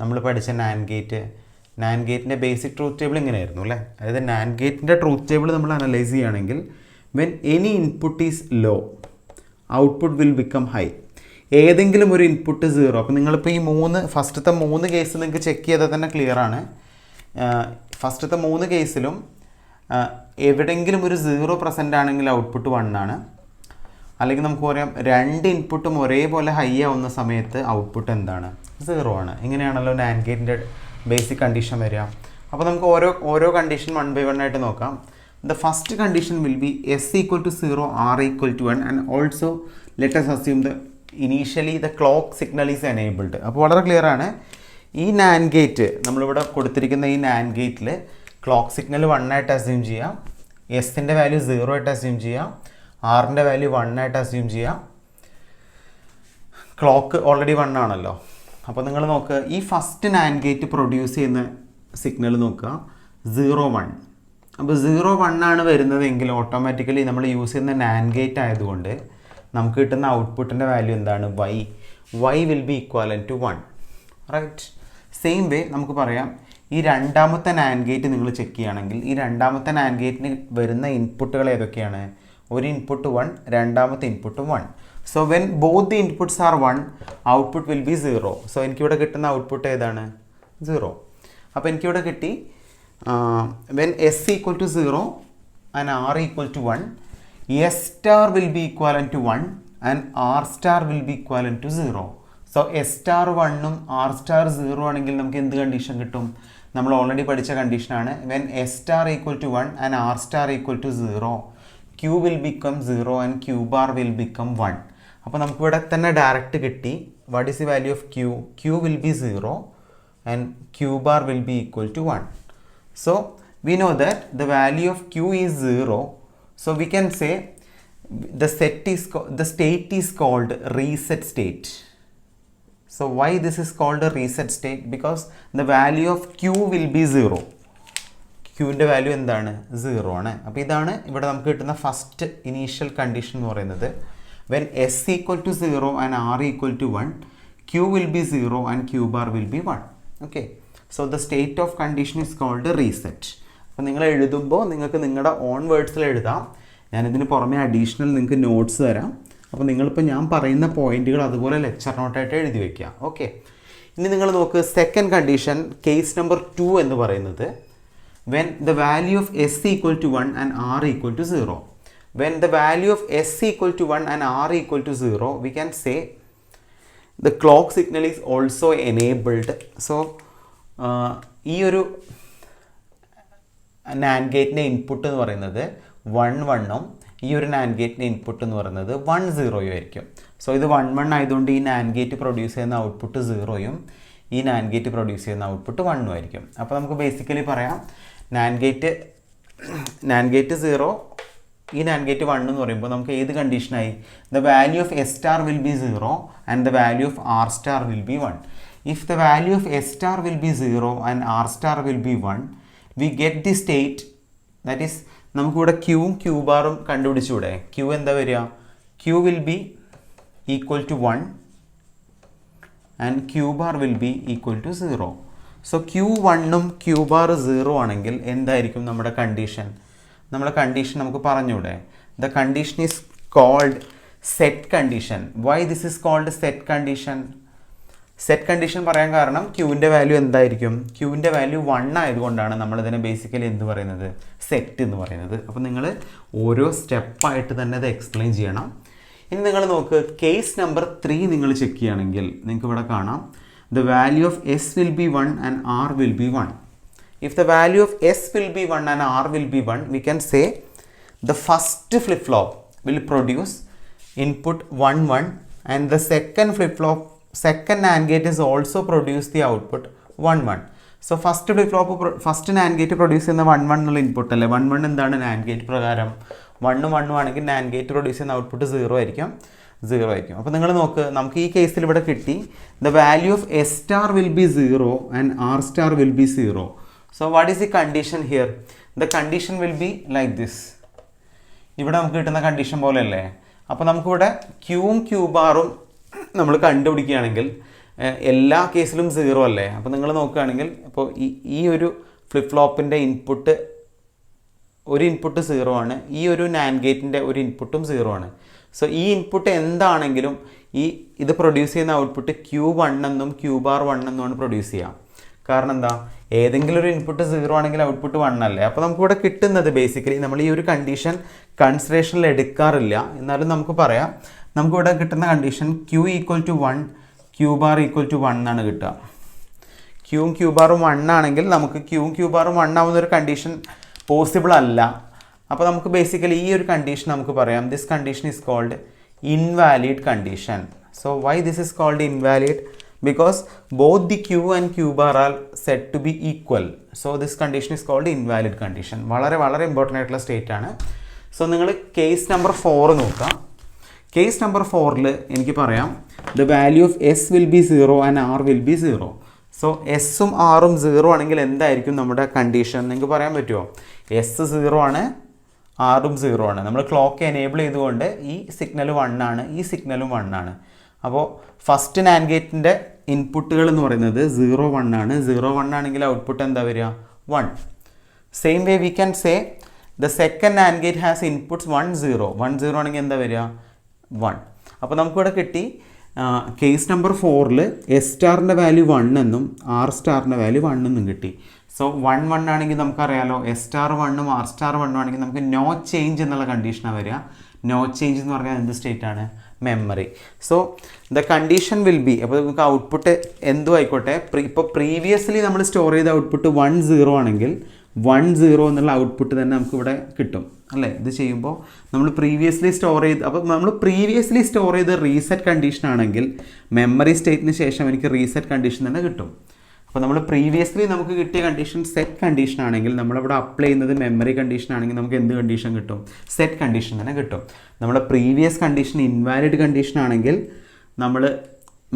നമ്മൾ പഠിച്ച NAND ഗേറ്റ്. NAND ഗേറ്റിൻ്റെ ബേസിക് ട്രൂത്ത് ടേബിൾ ഇങ്ങനെയായിരുന്നു അല്ലേ. അതായത് NAND ഗേറ്റിൻ്റെ ട്രൂത്ത് ടേബിൾ നമ്മൾ അനലൈസ് ചെയ്യുകയാണെങ്കിൽ when any input is low, output will become high. ഏതെങ്കിലും ഒരു ഇൻപുട്ട് 0. അപ്പോൾ നിങ്ങളിപ്പോൾ ഈ ഫസ്റ്റത്തെ 3 കേസ് നിങ്ങൾക്ക് ചെക്ക് ചെയ്താൽ തന്നെ ക്ലിയർ ആണ്. ഫസ്റ്റത്തെ 3 കേസിലും എവിടെയെങ്കിലും ഒരു 0% ആണെങ്കിൽ ഔട്ട്പുട്ട് 1 ആണ്. അല്ലെങ്കിൽ നമുക്ക് പറയാം 2 ഇൻപുട്ടും ഒരേപോലെ ഹൈ ആവുന്ന സമയത്ത് ഔട്ട്പുട്ട് എന്താണ്? 0 ആണ്. ഇങ്ങനെയാണല്ലോ NAND ഗേറ്റിൻ്റെ ബേസിക് കണ്ടീഷൻ വരിക. അപ്പോൾ നമുക്ക് ഓരോ കണ്ടീഷൻ 1 by 1 ആയിട്ട് നോക്കാം. The first condition will be S = 0, R = 1 and also let us assume initially the clock signal is enabled. അപ്പോൾ വളരെ ക്ലിയർ ആണ്. ഈ NAND ഗേറ്റ് നമ്മളിവിടെ കൊടുത്തിരിക്കുന്ന ഈ NAND ഗേറ്റിൽ ക്ലോക്ക് സിഗ്നൽ 1 ആയിട്ട് അസ്യൂം ചെയ്യാം, എസിൻ്റെ വാല്യൂ 0 ആയിട്ട് അസ്യൂം ചെയ്യാം, ആറിൻ്റെ വാല്യൂ 1 ആയിട്ട് അസ്യൂം ചെയ്യാം. ക്ലോക്ക് ഓൾറെഡി 1 ആണല്ലോ. അപ്പോൾ നിങ്ങൾ നോക്കുക, ഈ ഫസ്റ്റ് NAND ഗേറ്റ് പ്രൊഡ്യൂസ് ചെയ്യുന്ന സിഗ്നൽ നോക്കുക 0 1. അപ്പോൾ 0 1 ആണ് വരുന്നതെങ്കിൽ ഓട്ടോമാറ്റിക്കലി നമ്മൾ യൂസ് ചെയ്യുന്ന NAND ഗേറ്റ് ആയതുകൊണ്ട് നമുക്ക് കിട്ടുന്ന ഔട്ട്പുട്ടിൻ്റെ വാല്യൂ എന്താണ്? Y. y will be equivalent to 1. Right. Same way നമുക്ക് പറയാം ഈ രണ്ടാമത്തെ NAND ഗേറ്റ് നിങ്ങൾ ചെക്ക് ചെയ്യുകയാണെങ്കിൽ ഈ രണ്ടാമത്തെ NAND ഗേറ്റിന് വരുന്ന ഇൻപുട്ടുകൾ ഏതൊക്കെയാണ്? ഒരു ഇൻപുട്ട് 1, രണ്ടാമത്തെ input 1. So when both the inputs R 1, output will be 0. So എനിക്കിവിടെ കിട്ടുന്ന ഔട്ട്പുട്ട് ഏതാണ്? 0. അപ്പോൾ എനിക്കിവിടെ കിട്ടി when S equal to 0 and R equal to 1, S star will be equivalent to 1 and R star will be equivalent to 0. So S star 1 R star 0 ആണെങ്കിൽ നമുക്ക് എന്ത് condition കിട്ടും? നമ്മൾ ഓൾറെഡി പഠിച്ച കണ്ടീഷനാണ്. When S star equal to 1 and R star equal to 0, Q will become 0 and Q bar will become 1. അപ്പോൾ നമുക്കിവിടെ തന്നെ ഡയറക്റ്റ് കിട്ടി. What is the value of Q? Q will be 0 and Q bar will be equal to 1. So we know that the value of Q is 0. So we can say the state is called reset state. So why this is called a reset state? Because the value of Q will be 0. Qന്റെ value എന്താണ്? 0 ആണ്. അപ്പോൾ ഇതാണ് ഇവിടെ നമുക്ക് കിട്ടുന്ന first initial condition എന്ന് പറയുന്നത്. When S equal to 0 and R equal to 1, Q will be 0 and Q bar will be 1. Okay. So the state of condition is called a reset. അപ്പോൾ നിങ്ങൾ എഴുതുമ്പോൾ നിങ്ങൾക്ക് നിങ്ങളുടെ ഓൺ വേർഡ്സിൽ എഴുതാം. ഞാനിതിന് പുറമെ അഡീഷണൽ നിങ്ങൾക്ക് നോട്ട്സ് തരാം. അപ്പോൾ നിങ്ങളിപ്പോൾ ഞാൻ പറയുന്ന പോയിന്റുകൾ അതുപോലെ ലെക്ചർ നോട്ടായിട്ട് എഴുതി വയ്ക്കുക. ഓക്കെ. ഇനി നിങ്ങൾ നോക്ക് സെക്കൻഡ് കണ്ടീഷൻ, കേസ് നമ്പർ 2 എന്ന് പറയുന്നത് when the value of S equal to 1 and R equal to 0. When the value of S equal to 1 and R equal to 0, we can say the clock signal is also enabled. So ഈ ഒരു NAND ഗേറ്റിൻ്റെ input എന്ന് പറയുന്നത് 1 1ഉം ഈ ഒരു NAND ഗേറ്റിൻ്റെ input എന്ന് പറയുന്നത് 1 0ഉം ആയിരിക്കും. സോ ഇത് 1 1 ആയതുകൊണ്ട് ഈ NAND ഗേറ്റ് പ്രൊഡ്യൂസ് ചെയ്യുന്ന ഔട്ട്പുട്ട് 0ഉം ഈ NAND ഗേറ്റ് പ്രൊഡ്യൂസ് ചെയ്യുന്ന ഔട്ട്പുട്ട് 1ഉം ആയിരിക്കും. അപ്പോൾ നമുക്ക് ബേസിക്കലി പറയാം NAND ഗേറ്റ് 0, ഈ NAND ഗേറ്റ് 1 എന്ന് പറയുമ്പോൾ നമുക്ക് ഏത് കണ്ടീഷനായി? The value of S star will be 0 and the value of R star will be 1. If the value of S star will be 0 and R star will be 1, we get the state, that is നമുക്കിവിടെ Qയും Q ബാറും കണ്ടുപിടിച്ചൂടെ? Q എന്താ വരിക? Q will be equal to 1 and Q bar will be equal to 0. So Q1ഉം Q bar 0 ആണെങ്കിൽ എന്തായിരിക്കും നമ്മുടെ condition? നമ്മുടെ condition നമുക്ക് പറഞ്ഞൂടെ? The condition is called set condition. Why this is called set condition? Set condition പറയാൻ കാരണം ക്യൂവിൻ്റെ value എന്തായിരിക്കും? ക്യൂവിൻ്റെ value 1 ആയതുകൊണ്ടാണ് നമ്മളിതിനെ ബേസിക്കലി എന്ത് പറയുന്നത്? സെറ്റ് എന്ന് പറയുന്നത്. അപ്പോൾ നിങ്ങൾ ഓരോ സ്റ്റെപ്പായിട്ട് തന്നെ അത് എക്സ്പ്ലെയിൻ ചെയ്യണം. ഇനി നിങ്ങൾ നോക്ക്, കേസ് നമ്പർ 3 നിങ്ങൾ ചെക്ക് ചെയ്യുകയാണെങ്കിൽ നിങ്ങൾക്ക് ഇവിടെ കാണാം the value of S will be 1 and R will be 1. If the value of S will be 1 and R will be 1, we can say the first flip-flop will produce input 1 1 and the second flip-flop, second NAND gate is also produce the output 1 1. So first flip-flop, first NAND gate produce ചെയ്യുന്ന 1 1 എന്നുള്ള input അല്ലേ? 1 1 എന്താണ് NAND gate പ്രകാരം? 1 1 ആണെങ്കിൽ NAND gate produce ചെയ്യുന്ന output 0 ആയിരിക്കും. അപ്പോൾ നിങ്ങൾ നോക്ക്, നമുക്ക് ഈ കേസിൽ ഇവിടെ കിട്ടി the value of S star will be 0 and R star will be 0. So what is the condition here? The condition will be like this. ഇവിടെ നമുക്ക് കിട്ടുന്ന കണ്ടീഷൻ പോലെ അല്ലേ? അപ്പോൾ നമുക്കിവിടെ ക്യൂവും ക്യൂ ബാറും നമ്മൾ കണ്ടുപിടിക്കുകയാണെങ്കിൽ എല്ലാ കേസിലും 0 അല്ലേ? അപ്പോൾ നിങ്ങൾ നോക്കുകയാണെങ്കിൽ ഇപ്പോൾ ഈ ഒരു ഫ്ലിപ്പ് ഫ്ലോപ്പിൻ്റെ ഇൻപുട്ട്, ഒരു ഇൻപുട്ട് 0 ആണ്, ഈ ഒരു NAND ഗേറ്റിൻ്റെ ഒരു ഇൻപുട്ടും 0 ആണ്. സോ ഈ ഇൻപുട്ട് എന്താണെങ്കിലും ഇത് പ്രൊഡ്യൂസ് ചെയ്യുന്ന ഔട്ട്പുട്ട് Q1 എന്നും Q bar 1 എന്നുമാണ് പ്രൊഡ്യൂസ് ചെയ്യുക. കാരണം എന്താ? ഏതെങ്കിലും ഒരു ഇൻപുട്ട് 0 ആണെങ്കിൽ ഔട്ട്പുട്ട് 1 അല്ലേ? അപ്പോൾ നമുക്കിവിടെ കിട്ടുന്നത് ബേസിക്കലി നമ്മൾ ഈ ഒരു കണ്ടീഷൻ കൺസിഡറേഷനിൽ എടുക്കാറില്ല, എന്നാലും നമുക്ക് പറയാം നമുക്കിവിടെ കിട്ടുന്ന condition Q equal to 1, Q bar equal to 1 എന്നാണ് കിട്ടുക. Qയും Q ബാറും 1 ആണെങ്കിൽ നമുക്ക് Qയും Q ബാറും 1 ആവുന്ന ഒരു കണ്ടീഷൻ പോസിബിൾ അല്ല. അപ്പോൾ നമുക്ക് ബേസിക്കലി ഈ ഒരു കണ്ടീഷൻ നമുക്ക് പറയാം this condition is called invalid condition. So why this is called invalid? because both the Q and Q bar are said to be equal. So this condition is called invalid condition. വളരെ important ആയിട്ടുള്ള state ആണ്. So നിങ്ങൾ case number 4 നോക്കാം. Case number 4ൽ എനിക്ക് പറയാം the value of S will be 0 and R will be 0. So എസ്സും ആറും 0 ആണെങ്കിൽ എന്തായിരിക്കും നമ്മുടെ കണ്ടീഷൻ? നിങ്ങൾക്ക് പറയാൻ പറ്റുമോ? എസ് 0 ആണ്, ആറും 0 ആണ്. നമ്മൾ ക്ലോക്ക് എനേബിൾ ചെയ്തുകൊണ്ട് ഈ സിഗ്നൽ 1 ആണ്, ഈ സിഗ്നലും 1 ആണ്. അപ്പോൾ ഫസ്റ്റ് നാൻഡ് ഗേറ്റിൻ്റെ ഇൻപുട്ടുകൾ എന്ന് പറയുന്നത് 0 1 ആണ്. 0 1 ആണെങ്കിൽ ഔട്ട്പുട്ട് എന്താ വരിക? 1. Same way we can say the second NAND gate has inputs 1 0. 1 0 ആണെങ്കിൽ എന്താ വരിക? 1. അപ്പോൾ നമുക്കിവിടെ കിട്ടി കേസ് നമ്പർ 4ൽ എസ് സ്റ്റാറിൻ്റെ വാല്യൂ 1 എന്നും ആർ സ്റ്റാറിൻ്റെ വാല്യൂ 1 എന്നും കിട്ടി. സോ 1 1 ആണെങ്കിൽ നമുക്കറിയാലോ എസ് സ്റ്റാർ 1 ആർ സ്റ്റാർ 1 ആണെങ്കിൽ നമുക്ക് നോ ചേഞ്ച് എന്നുള്ള കണ്ടീഷനാണ് വരിക. നോ ചേഞ്ച് എന്ന് പറഞ്ഞാൽ എന്ത് സ്റ്റേറ്റ് ആണ്? Memory. So the condition will be, അപ്പോൾ നമുക്ക് ഔട്ട്പുട്ട് എന്തും ആയിക്കോട്ടെ, ഇപ്പോൾ പ്രീവിയസ്ലി നമ്മൾ സ്റ്റോർ ചെയ്ത ഔട്ട്പുട്ട് 1 0 ആണെങ്കിൽ 1 0 എന്നുള്ള ഔട്ട്പുട്ട് തന്നെ നമുക്കിവിടെ കിട്ടും അല്ലേ? ഇത് ചെയ്യുമ്പോൾ നമ്മൾ പ്രീവിയസ്ലി സ്റ്റോർ ചെയ്ത്, അപ്പോൾ നമ്മൾ പ്രീവിയസ്ലി സ്റ്റോർ ചെയ്ത് റീസെറ്റ് കണ്ടീഷൻ ആണെങ്കിൽ മെമ്മറി സ്റ്റേറ്റിന് ശേഷം എനിക്ക് റീസെറ്റ് കണ്ടീഷൻ തന്നെ കിട്ടും. അപ്പോൾ നമ്മൾ പ്രീവിയസ്ലി നമുക്ക് കിട്ടിയ കണ്ടീഷൻ സെറ്റ് കണ്ടീഷൻ ആണെങ്കിൽ നമ്മളിവിടെ അപ്ലൈ ചെയ്യുന്നത് മെമ്മറി കണ്ടീഷൻ ആണെങ്കിൽ നമുക്ക് എന്ത് കണ്ടീഷൻ കിട്ടും? സെറ്റ് കണ്ടീഷൻ തന്നെ കിട്ടും. നമ്മുടെ പ്രീവിയസ് കണ്ടീഷൻ ഇൻവാലിഡ് കണ്ടീഷൻ ആണെങ്കിൽ നമ്മൾ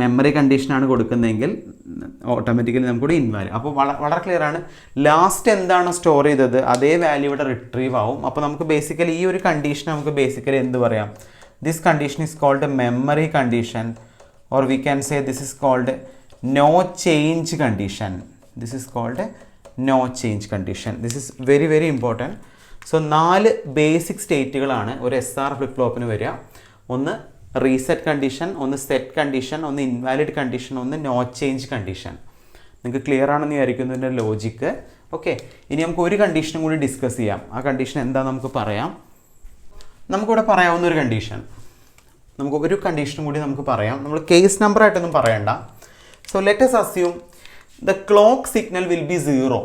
മെമ്മറി കണ്ടീഷനാണ് കൊടുക്കുന്നതെങ്കിൽ ഓട്ടോമാറ്റിക്കലി നമുക്കിവിടെ ഇൻവാലിഡ്. അപ്പോൾ വളരെ ക്ലിയർ ആണ്. ലാസ്റ്റ് എന്താണ് സ്റ്റോർ ചെയ്തത് അതേ വാല്യൂ ഇവിടെ റിട്രീവ് ആവും. അപ്പോൾ നമുക്ക് ബേസിക്കലി ഈ ഒരു കണ്ടീഷൻ നമുക്ക് ബേസിക്കലി എന്ത് പറയാം? This condition is called memory condition, or we can say this is called no change condition. This is called no change condition. This is very very important. So 4 basic സ്റ്റേറ്റുകളാണ് ഒരു SR flip ഫ്ലോപ്പിന് വരിക. ഒന്ന് reset condition, ഒന്ന് set condition, ഒന്ന് invalid condition, ഒന്ന് no change condition. നിങ്ങൾക്ക് clear ആണെന്ന് വിചാരിക്കുന്നു ഇതിൻ്റെ ലോജിക്ക്. ഓക്കെ, ഇനി നമുക്ക് ഒരു കണ്ടീഷനും കൂടി ഡിസ്കസ് ചെയ്യാം. ആ കണ്ടീഷൻ എന്താ നമുക്ക് പറയാം. നമുക്കിവിടെ പറയാവുന്ന ഒരു കണ്ടീഷൻ, നമുക്ക് ഒരു കണ്ടീഷനും കൂടി നമുക്ക് പറയാം. നമ്മൾ കേസ് നമ്പർ ആയിട്ടൊന്നും പറയണ്ട. So let us assume the clock signal will be 0.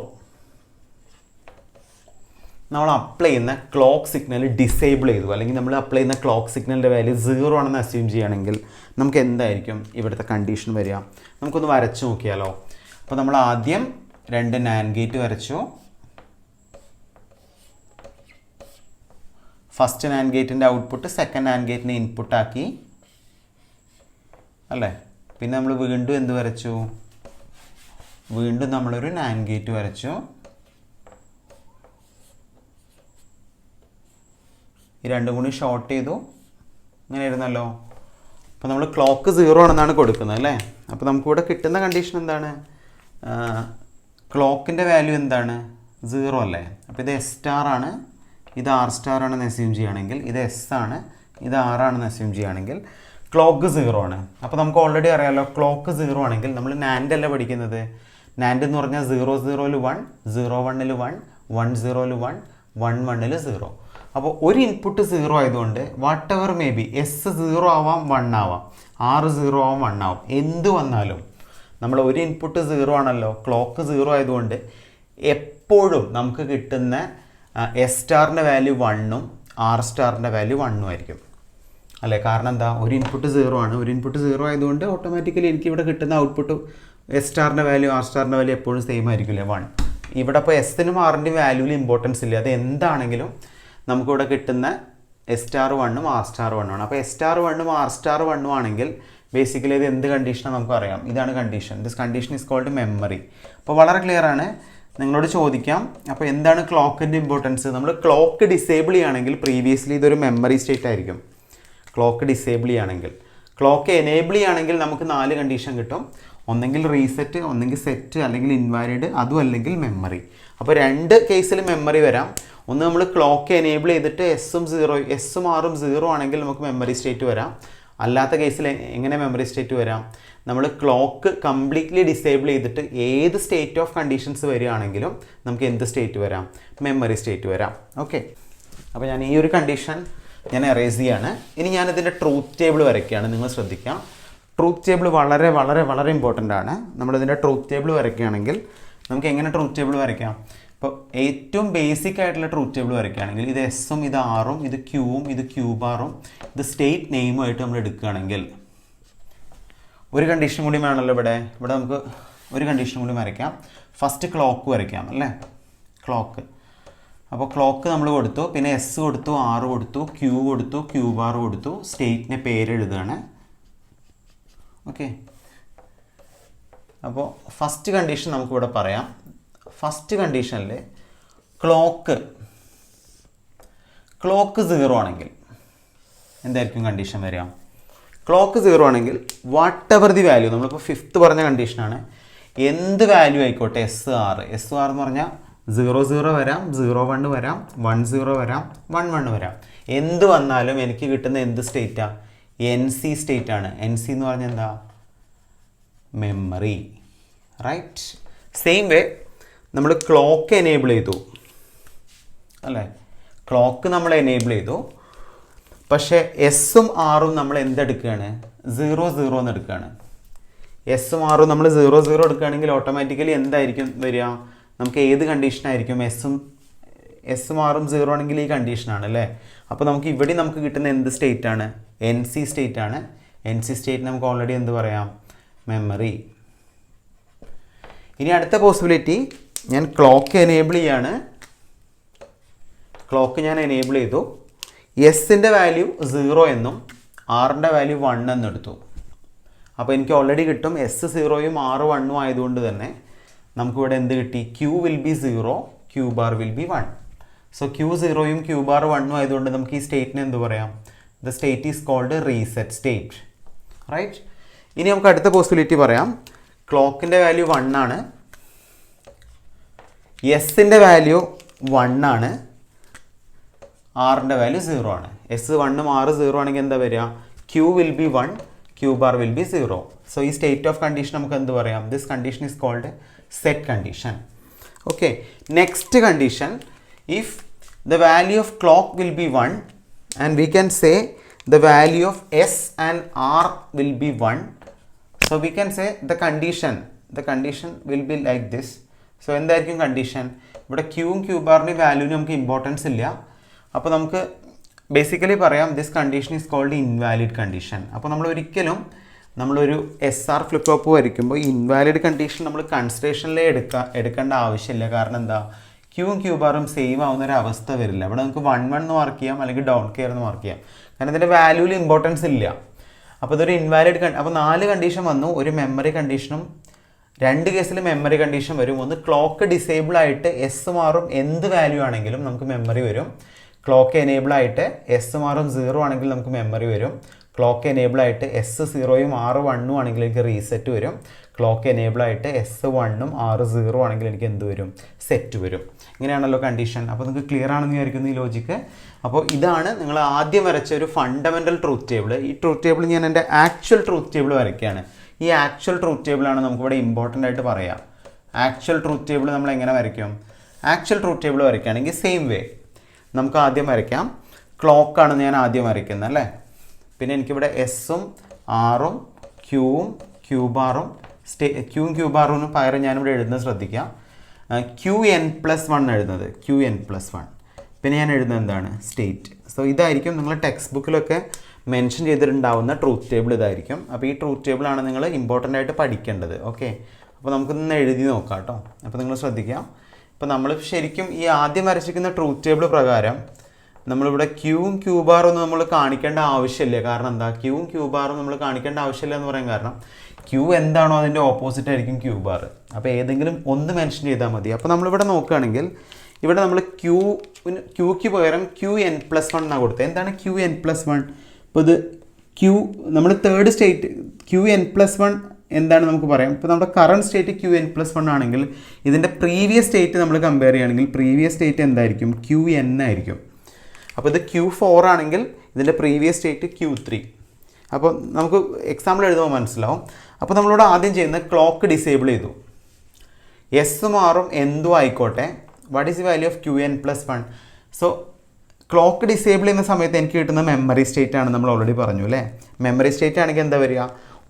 നമ്മൾ അപ്ലൈ ചെയ്യുന്ന ക്ലോക്ക് സിഗ്നൽ ഡിസേബിൾ ചെയ്തു, അല്ലെങ്കിൽ നമ്മൾ അപ്ലൈ ചെയ്യുന്ന ക്ലോക്ക് സിഗ്നലിൻ്റെ വാല്യൂ 0 ആണെന്ന് അസ്യൂം ചെയ്യുകയാണെങ്കിൽ നമുക്ക് എന്തായിരിക്കും ഇവിടുത്തെ കണ്ടീഷൻ വരിക? നമുക്കൊന്ന് വരച്ചു നോക്കിയാലോ. അപ്പോൾ നമ്മൾ ആദ്യം 2 നാൻഡ് ഗേറ്റ് വരച്ചു. ഫസ്റ്റ് നാൻഡ് ഗേറ്റിൻ്റെ ഔട്ട്പുട്ട് സെക്കൻഡ് നാൻഡ് ഗേറ്റിനെ ഇൻപുട്ടാക്കി അല്ലേ? പിന്നെ നമ്മൾ വീണ്ടും എന്ത് വരച്ചു? വീണ്ടും നമ്മളൊരു നാൻഡ് ഗേറ്റ് വരച്ചു. ഈ രണ്ടും കൂടി ഷോർട്ട് ചെയ്തു. ഇങ്ങനെ ആയിരുന്നല്ലോ. അപ്പോൾ നമ്മൾ ക്ലോക്ക് 0 ആണെന്നാണ് കൊടുക്കുന്നത് അല്ലേ? അപ്പോൾ നമുക്കിവിടെ കിട്ടുന്ന കണ്ടീഷൻ എന്താണ്? ക്ലോക്കിൻ്റെ വാല്യൂ എന്താണ്? 0 അല്ലേ? അപ്പോൾ ഇത് എസ് സ്റ്റാർ ആണ്, ഇത് ആർ സ്റ്റാർ ആണെന്ന് അസ്യൂം ചെയ്യുകയാണെങ്കിൽ, ഇത് എസ് ആണ്, ഇത് ആർ ആണെന്ന് അസ്യൂം ചെയ്യുകയാണെങ്കിൽ ക്ലോക്ക് 0 ആണ്. അപ്പോൾ നമുക്ക് ഓൾറെഡി അറിയാമല്ലോ ക്ലോക്ക് 0 ആണെങ്കിൽ നമ്മൾ നാൻഡ് അല്ല പഠിക്കുന്നത്. നാൻഡ് എന്ന് പറഞ്ഞാൽ 0 0 1, 0 1 1, 1 0 1, 1 1 0. അപ്പോൾ ഒരു ഇൻപുട്ട് 0 ആയതുകൊണ്ട് what ever may be S 0 ആവാം 1 ആവാം, ആർ 0 ആവാം 1 ആവാം, എന്ത് വന്നാലും നമ്മൾ ഒരു ഇൻപുട്ട് 0 ആണല്ലോ, ക്ലോക്ക് 0 ആയതുകൊണ്ട് എപ്പോഴും നമുക്ക് കിട്ടുന്ന എസ് സ്റ്റാറിൻ്റെ വാല്യൂ 1ഉം ആർ സ്റ്റാറിൻ്റെ വാല്യൂ 1ഉം ആയിരിക്കും അല്ലേ? കാരണം എന്താ? ഒരു ഇൻപുട്ട് 0 ആണ്. ഒരു ഇൻപുട്ട് 0 ആയതുകൊണ്ട് ഓട്ടോമാറ്റിക്കലി എനിക്ക് ഇവിടെ കിട്ടുന്ന ഔട്ട്പുട്ട് എസ് സ്റ്റാറിൻ്റെ വാല്യൂ ആർ സ്റ്റാറിൻ്റെ വാല്യൂ എപ്പോഴും സെയിം ആയിരിക്കില്ലേ? 1. ഇവിടെ ഇപ്പോൾ എസിനും ആറിൻ്റെയും വാല്യൂവിൽ ഇമ്പോർട്ടൻസ് ഇല്ല. അത് എന്താണെങ്കിലും നമുക്കിവിടെ കിട്ടുന്ന എസ് സ്റ്റാർ 1ഉം ആർ സ്റ്റാർ 1ഉം ആണ്. അപ്പോൾ എസ് സ്റ്റാർ 1ഉം ആർ സ്റ്റാർ 1ഉം ആണെങ്കിൽ ബേസിക്കലി ഇത് എന്ത് കണ്ടീഷനാണ് നമുക്കറിയാം. ഇതാണ് condition. This condition is called memory. അപ്പോൾ വളരെ ക്ലിയർ ആണ്. നിങ്ങളോട് ചോദിക്കാം, അപ്പോൾ എന്താണ് ക്ലോക്കിൻ്റെ ഇമ്പോർട്ടൻസ്? നമ്മൾ ക്ലോക്ക് ഡിസേബിൾ ചെയ്യുകയാണെങ്കിൽ പ്രീവിയസ്ലി ഇതൊരു മെമ്മറി സ്റ്റേറ്റ് ആയിരിക്കും. ക്ലോക്ക് ഡിസേബിൾ ചെയ്യുകയാണെങ്കിൽ. ക്ലോക്ക് എനേബിൾ ചെയ്യുകയാണെങ്കിൽ നമുക്ക് 4 കണ്ടീഷൻ കിട്ടും. ഒന്നെങ്കിൽ റീസെറ്റ്, ഒന്നെങ്കിൽ സെറ്റ്, അല്ലെങ്കിൽ ഇൻവാലിഡ്, അതും അല്ലെങ്കിൽ മെമ്മറി. അപ്പോൾ 2 കേസിൽ മെമ്മറി വരാം. ഒന്ന് നമ്മൾ ക്ലോക്ക് എനേബിൾ ചെയ്തിട്ട് എസും ആറും 0 ആണെങ്കിൽ നമുക്ക് മെമ്മറി സ്റ്റേറ്റ് വരാം. അല്ലാത്ത കേസിൽ എങ്ങനെ മെമ്മറി സ്റ്റേറ്റ് വരാം? നമ്മൾ ക്ലോക്ക് കംപ്ലീറ്റ്ലി ഡിസേബിൾ ചെയ്തിട്ട് ഏത് സ്റ്റേറ്റ് ഓഫ് കണ്ടീഷൻസ് വരികയാണെങ്കിലും നമുക്ക് എന്ത് സ്റ്റേറ്റ് വരാം? മെമ്മറി സ്റ്റേറ്റ് വരാം. ഓക്കെ, അപ്പോൾ ഞാൻ ഈ ഒരു കണ്ടീഷൻ ഞാൻ എറേസ് ചെയ്യാണ്. ഇനി ഞാനിതിൻ്റെ ട്രൂത്ത് ടേബിൾ വരയ്ക്കുകയാണ്. നിങ്ങൾ ശ്രദ്ധിക്കാം, ട്രൂത്ത് ടേബിൾ വളരെ വളരെ വളരെ ഇമ്പോർട്ടൻ്റ് ആണ്. നമ്മളിതിൻ്റെ ട്രൂത്ത് ടേബിൾ വരയ്ക്കുകയാണെങ്കിൽ നമുക്ക് എങ്ങനെ ട്രൂത്ത് ടേബിൾ വരയ്ക്കാം? ഇപ്പോൾ ഏറ്റവും ബേസിക് ആയിട്ടുള്ള ട്രൂത്ത് ടേബിൾ വരയ്ക്കുകയാണെങ്കിൽ ഇത് എസും ഇത് ആറും ഇത് ക്യൂവും ഇത് ക്യൂ ബാറും ഇത് സ്റ്റേറ്റ് നെയിമുമായിട്ട് നമ്മൾ എടുക്കുകയാണെങ്കിൽ ഒരു കണ്ടീഷൻ കൂടി വേണമല്ലോ ഇവിടെ നമുക്ക് ഒരു കണ്ടീഷൻ കൂടി വരയ്ക്കാം. ഫസ്റ്റ് ക്ലോക്ക് വരയ്ക്കാം അല്ലേ? ക്ലോക്ക്. അപ്പോൾ ക്ലോക്ക് നമ്മൾ കൊടുത്തു, പിന്നെ എസ് കൊടുത്തു, ആർ കൊടുത്തു, ക്യൂ ബാർ കൊടുത്തു, സ്റ്റേറ്റിനെ പേരെഴുതുകയാണ്. ഓക്കെ, അപ്പോൾ ഫസ്റ്റ് കണ്ടീഷൻ നമുക്കിവിടെ പറയാം. ഫസ്റ്റ് കണ്ടീഷനിൽ ക്ലോക്ക് 0 ആണെങ്കിൽ എന്തായിരിക്കും കണ്ടീഷൻ വരിക? ക്ലോക്ക് 0 ആണെങ്കിൽ വാട്ട് എവർ ദി വാല്യൂ, നമ്മളിപ്പോൾ 5th പറഞ്ഞ കണ്ടീഷനാണ്, എന്ത് വാല്യൂ ആയിക്കോട്ടെ SR എന്ന് പറഞ്ഞാൽ 00 വരാം, 01 വരാം, 10 വരാം, 11 വരാം, എന്ത് വന്നാലും എനിക്ക് കിട്ടുന്ന എന്ത് സ്റ്റേറ്റാണ്? NC സ്റ്റേറ്റ് ആണ്. NC എന്ന് പറഞ്ഞാൽ എന്താ? മെമ്മറി. റൈറ്റ്. സെയിം വേ നമ്മൾ ക്ലോക്ക് എനേബിൾ ചെയ്തു അല്ലേ? ക്ലോക്ക് നമ്മൾ എനേബിൾ ചെയ്തു, പക്ഷേ എസും ആറും നമ്മൾ എന്തെടുക്കുകയാണ്? 00 എന്ന് എടുക്കുകയാണ്. എസും ആറും നമ്മൾ 00 എടുക്കുകയാണെങ്കിൽ ഓട്ടോമാറ്റിക്കലി എന്തായിരിക്കും വരിക? നമുക്ക് ഏത് കണ്ടീഷനായിരിക്കും? എസും ആറും 0 ആണെങ്കിൽ ഈ കണ്ടീഷനാണ് അല്ലേ? അപ്പോൾ നമുക്ക് ഇവിടെ നമുക്ക് കിട്ടുന്ന എന്ത് സ്റ്റേറ്റ് ആണ്? NC സ്റ്റേറ്റ് ആണ്. NC സ്റ്റേറ്റ് നമുക്ക് ഓൾറെഡി എന്ത് പറയാം? മെമ്മറി. ഇനി അടുത്ത പോസിബിലിറ്റി, ഞാൻ ക്ലോക്ക് എനേബിൾ ചെയ്യാണ്. ക്ലോക്ക് ഞാൻ എനേബിൾ ചെയ്തു. എസിൻ്റെ വാല്യൂ 0 എന്നും ആറിൻ്റെ വാല്യൂ 1 എന്നും എടുത്തു. അപ്പോൾ എനിക്ക് ഓൾറെഡി കിട്ടും S 0യും R 1ഉം ആയതുകൊണ്ട് തന്നെ നമുക്കിവിടെ എന്ത് കിട്ടി? Q will be 0, Q bar will be 1. So Q 0യും Q ബാർ 1ഉം ആയതുകൊണ്ട് നമുക്ക് ഈ സ്റ്റേറ്റിനെ എന്ത് പറയാം? The state is called reset state. Right. ഇനി നമുക്ക് അടുത്ത പോസിബിലിറ്റി പറയാം. ക്ലോക്കിൻ്റെ വാല്യൂ 1 ആണ്, എസിൻ്റെ വാല്യൂ 1 ആണ്, ആറിൻ്റെ വാല്യൂ 0 ആണ്. S 1ഉം R 0 ആണെങ്കിൽ എന്താ വരിക? Q will be 1, Q bar will be 0. So, ഈ state of condition നമുക്ക് എന്ത് പറയാം? This condition is called set condition. Okay. Next condition, if the value of clock will be 1 and we can say the value of S and R will be 1. So, we can say the condition will be like this. So, എന്തായിരിക്കും condition? ഇവിടെ Qയും Q ബാറിൻ്റെ വാല്യൂവിന് നമുക്ക് importance ഇല്ല. അപ്പോൾ നമുക്ക് basically പറയാം this condition is called invalid condition. അപ്പോൾ നമ്മൾ ഒരിക്കലും നമ്മളൊരു SR ഫ്ലിപ്പ് ഫ്ലോപ്പ് വരയ്ക്കുമ്പോൾ ഇൻവാലിഡ് കണ്ടീഷൻ നമ്മൾ കൺസിഡറേഷനിലേ എടുക്കേണ്ട ആവശ്യമില്ല. കാരണം എന്താ? Qയും Q ബാറും സെയിം ആവുന്ന ഒരു അവസ്ഥ വരില്ല. ഇവിടെ നമുക്ക് 1 എന്ന് മാർക്ക് ചെയ്യാം, അല്ലെങ്കിൽ ഡൗൺ കെയർ എന്ന് മാർക്ക് ചെയ്യാം. കാരണം ഇതിൻ്റെ വാല്യൂവിൽ ഇമ്പോർട്ടൻസ് ഇല്ല. അപ്പോൾ ഇതൊരു ഇൻവാലിഡ് അപ്പോൾ 4 കണ്ടീഷൻ വന്നു. ഒരു മെമ്മറി കണ്ടീഷനും 2 കേസിൽ മെമ്മറി കണ്ടീഷൻ വരും. ഒന്ന് ക്ലോക്ക് ഡിസേബിൾ ആയിട്ട് S മാറും എന്ത് വാല്യൂ ആണെങ്കിലും നമുക്ക് മെമ്മറി വരും. ക്ലോക്ക് എനേബിൾ ആയിട്ട് എസ് മാറും 0 ആണെങ്കിൽ നമുക്ക് മെമ്മറി വരും. ക്ലോക്ക് എനേബിൾ ആയിട്ട് S 0യും R 1ഉം ആണെങ്കിൽ എനിക്ക് റീസെറ്റ് വരും. ക്ലോക്ക് എനേബിൾ ആയിട്ട് S 1ഉം R 0 ആണെങ്കിൽ എനിക്ക് എന്ത് വരും? സെറ്റ് വരും. ഇങ്ങനെയാണല്ലോ കണ്ടീഷൻ. അപ്പോൾ നിങ്ങൾക്ക് ക്ലിയർ ആണെന്ന് വിചാരിക്കുന്നു ഈ ലോജിക്ക്. അപ്പോൾ ഇതാണ് നിങ്ങൾ ആദ്യം വരച്ച ഒരു ഫണ്ടമെൻ്റൽ ട്രൂത്ത് ടേബിൾ. ഈ ട്രൂത്ത് ടേബിൾ ഞാൻ എൻ്റെ ആക്ച്വൽ ട്രൂത്ത് ടേബിൾ വരയ്ക്കുകയാണ്. ഈ ആക്ച്വൽ ട്രൂത്ത് ടേബിളാണ് നമുക്കിവിടെ ഇമ്പോർട്ടൻ്റ് ആയിട്ട് പറയാം. ആക്ച്വൽ ട്രൂത്ത് ടേബിൾ നമ്മൾ എങ്ങനെ വരയ്ക്കും? ആക്ച്വൽ ട്രൂത്ത് ടേബിൾ വരയ്ക്കുകയാണെങ്കിൽ സെയിം വേ നമുക്ക് ആദ്യം വരയ്ക്കാം. ക്ലോക്കാണ് ഞാൻ ആദ്യം വരയ്ക്കുന്നത് അല്ലേ? പിന്നെ എനിക്കിവിടെ എസും ആറും ക്യൂവും ക്യൂ ബാറും ക്യൂവും ക്യൂ ബാറിന് പകരം ഞാനിവിടെ എഴുതുന്നത് ശ്രദ്ധിക്കാം. QN+1 എഴുതുന്നത് QN+1. പിന്നെ ഞാൻ എഴുതുന്നത് എന്താണ്? സ്റ്റേറ്റ്. സോ ഇതായിരിക്കും നിങ്ങൾ ടെക്സ്റ്റ് ബുക്കിലൊക്കെ മെൻഷൻ ചെയ്തിട്ടുണ്ടാവുന്ന ട്രൂത്ത് ടേബിൾ ഇതായിരിക്കും. അപ്പോൾ ഈ ട്രൂത്ത് ടേബിളാണ് നിങ്ങൾ ഇമ്പോർട്ടൻ്റ് ആയിട്ട് പഠിക്കേണ്ടത്. ഓക്കെ. അപ്പോൾ നമുക്കിന്ന് എഴുതി നോക്കാം കേട്ടോ. അപ്പോൾ നിങ്ങൾ ശ്രദ്ധിക്കാം. ഇപ്പോൾ നമ്മൾ ശരിക്കും ഈ ആദ്യം വരച്ചിരിക്കുന്ന ട്രൂത്ത് ടേബിൾ പ്രകാരം നമ്മളിവിടെ ക്യൂവും ക്യൂ ബാറും ഒന്നും നമ്മൾ കാണിക്കേണ്ട ആവശ്യമില്ല. കാരണം എന്താ? ക്യൂവും ക്യൂ ബാറും നമ്മൾ കാണിക്കേണ്ട ആവശ്യമില്ല എന്ന് പറയാൻ കാരണം ക്യൂ എന്താണോ അതിൻ്റെ ഓപ്പോസിറ്റ് ആയിരിക്കും ക്യൂ ബാർ. അപ്പോൾ ഏതെങ്കിലും ഒന്ന് മെൻഷൻ ചെയ്താൽ മതി. അപ്പോൾ നമ്മളിവിടെ നോക്കുകയാണെങ്കിൽ ഇവിടെ നമ്മൾ ക്യൂക്ക് പകരം QN+1 എന്നാണ് കൊടുത്തത്. എന്താണ് QN+1? ഇപ്പോൾ ഇത് നമ്മൾ തേർഡ് സ്റ്റേറ്റ് QN+1 എന്താണ് നമുക്ക് പറയാം. ഇപ്പോൾ നമ്മുടെ കറണ്ട് സ്റ്റേറ്റ് QN+1 ആണെങ്കിൽ ഇതിൻ്റെ പ്രീവിയസ് സ്റ്റേറ്റ് നമ്മൾ കമ്പയർ ചെയ്യുകയാണെങ്കിൽ പ്രീവിയസ് സ്റ്റേറ്റ് എന്തായിരിക്കും? QN ആയിരിക്കും. അപ്പോൾ ഇത് Q4 ആണെങ്കിൽ ഇതിൻ്റെ പ്രീവിയസ് സ്റ്റേറ്റ് Q3. അപ്പോൾ നമുക്ക് എക്സാമ്പിൾ എഴുതുമ്പോൾ മനസ്സിലാവും. അപ്പോൾ നമ്മളിവിടെ ആദ്യം ചെയ്യുന്നത് ക്ലോക്ക് ഡിസേബിൾ ചെയ്തു. എസ് മാറും എന്തും ആയിക്കോട്ടെ. What is the value of QN+1? So clock disable ചെയ്യുന്ന സമയത്ത് എനിക്ക് കിട്ടുന്ന മെമ്മറി സ്റ്റേറ്റ് ആണ് നമ്മൾ ഓൾറെഡി പറഞ്ഞു അല്ലേ? മെമ്മറി സ്റ്റേറ്റ് ആണെങ്കിൽ എന്താ വരിക?